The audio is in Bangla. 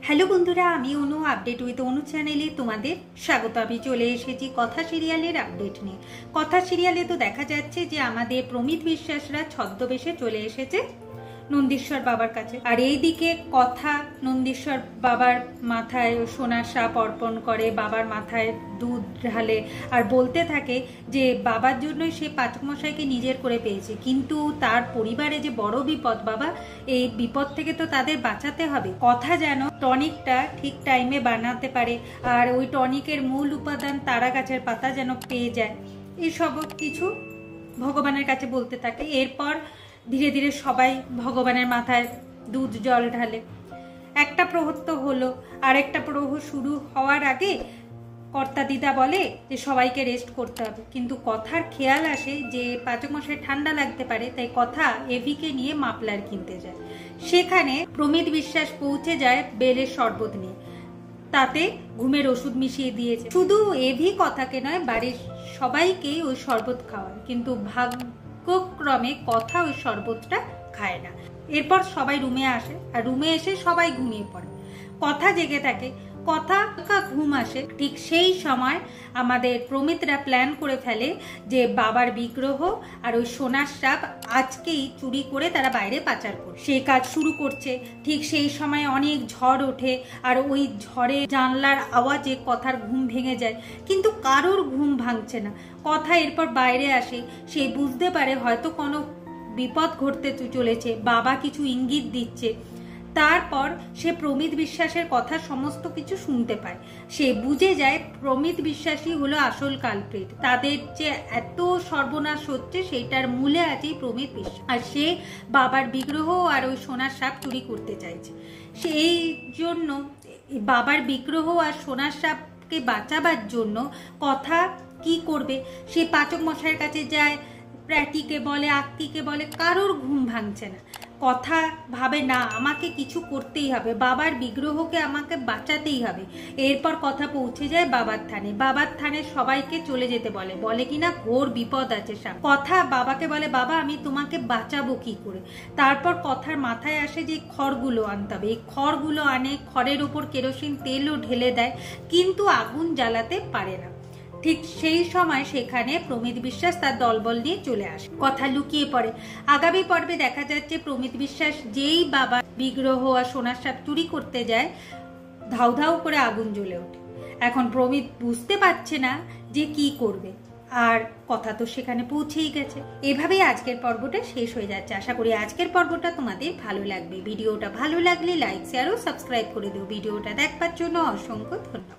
হ্যালো বন্ধুরা, আমি অনু আপডেট উইথ অনু চ্যানেলে তোমাদের স্বাগত। আমি চলে এসেছি কথা সিরিয়ালের আপডেট নিয়ে। কথা সিরিয়ালে তো দেখা যাচ্ছে যে আমাদের প্রমিত বিশ্বাসরা ছদ্মবেশে চলে এসেছে নন্দীশ্বর বাবার কাছে, আর এইদিকে কথা নন্দীশ্বর বাবার মাথায় সোনার সাপ অর্পণ করে, বাবার মাথায় দুধ ঢালে আর বলতে থাকে যে বাবার জন্যই সে পাচক মশাইকে নিজের করে পেয়েছে, কিন্তু তার পরিবারে যে বড় বিপদ বাবা, এই বিপদ থেকে তো তাদের বাঁচাতে হবে। কথা যেন টনিকটা ঠিক টাইমে বানাতে পারে, আর ওই টনিকের মূল উপাদান তারা গাছের পাতা যেন পেয়ে যায়, এইসব কিছু ভগবানের কাছে বলতে থাকে। এরপর ধীরে ধীরে সবাই ভগবানের মাথায় দুধ জল ঢালে। একটা প্রহর তো হলো, আর একটা প্রহর শুরু হওয়ার আগে কর্তা দিদা বলে যে সবাইকে রেস্ট করতে হবে, কিন্তু কথার খেয়াল আসে যে পাচক মশাই ঠান্ডা লাগতে পারে, তাই কথা এভিকে নিয়ে মাফলার কিনতে যায়। সেখানে প্রমিত বিশ্বাস পৌঁছে যায় বেলের শরবত নিয়ে, তাতে ঘুমের ওষুধ মিশিয়ে দিয়েছে। শুধু এভি কথাকে নয়, বাড়ির সবাইকেই ওই শরবত খাওয়ায়, কিন্তু ভাগ্যক্রমে কথা ওই শরবতটা খায় না। এরপর সবাই রুমে আসে, আর রুমে এসে সবাই ঘুমিয়ে পড়ে। কথা জেগে থাকে, কথা ঘুম আসে। ঠিক সেই সময় আমাদের প্রমিতরা প্ল্যান করে ফেলে যে বাবার বিগ্রহ আর ওই সোনার সাপ আজকেই চুরি করে তারা বাইরে পাচার করে সেই কাজ শুরু করছে। ঠিক সেই সময় অনেক ঝড় ওঠে, আর ওই ঝড়ে জানলার আওয়াজে কথার ঘুম ভেঙে যায়, কিন্তু কারোর ঘুম ভাঙছে না। কথা এরপর বাইরে আসে, সে বুঝতে পারে হয়তো কোনো বিপদ ঘটতে চলেছে, বাবা কিছু ইঙ্গিত দিচ্ছে। তারপর সে প্রমিত বিশ্বাসের কথা সমস্ত কিছু শুনতে পায়। সে বুঝে যায় প্রমিত বিশ্বাসই হলো আসল কালপ্রিট, তাদের যে এত সর্বনাশ হচ্ছে সেটার মূলে আছে প্রমিত বিশ্বাস, আর সে বাবার বিগ্রহ আর ওই সোনার সাপ চুরি করতে চাইছে। সেই জন্য বাবার বিগ্রহ আর সোনার সাপকে বাঁচাবার জন্য কথা কি করবে, সে পাচক মশাইয়ের কাছে যায়, প্র্যাটিকে বলে, আত্মিকে বলে, কারোর ঘুম ভাঙছে না। কথা ভাবে না, আমাকে কিছু করতেই হবে, বাবার বিগ্রহকে আমাকে বাঁচাতেই হবে। এরপর কথা পৌঁছে যায় বাবার থানে। বাবার থানে সবাইকে চলে যেতে বলে, বলে কিনা ঘোর বিপদ আছে সাপ। কথা বাবাকে বলে, বাবা আমি তোমাকে বাঁচাবো কি করে। তারপর কথার মাথায় আসে যে খড়গুলো আনতে হবে। এই খড়গুলো আনে, খড়ের ওপর কেরোসিন তেলও ঢেলে দেয়, কিন্তু আগুন জ্বালাতে পারে না। ঠিক সেই সময় সেখানে প্রমিত বিশ্বাস তার দলবল নিয়ে চলে আসে, কথা লুকিয়ে পড়ে। আগামী পর্বে দেখা যাচ্ছে প্রমিত বিশ্বাস যেই বাবা বিগ্রহ আর সোনার সাপ চুরি করতে যায়, ধাউ ধাউ করে আগুন জ্বলে ওঠে। এখন প্রমিত বুঝতে পারছে না যে কি করবে, আর কথা তো সেখানে পৌঁছেই গেছে। এভাবেই আজকের পর্বটা শেষ হয়ে যাচ্ছে। আশা করি আজকের পর্বটা তোমাদের ভালো লাগবে। ভিডিওটা ভালো লাগলে লাইক, শেয়ার ও সাবস্ক্রাইব করে দিও। ভিডিওটা দেখবার জন্য অসংখ্য ধন্যবাদ।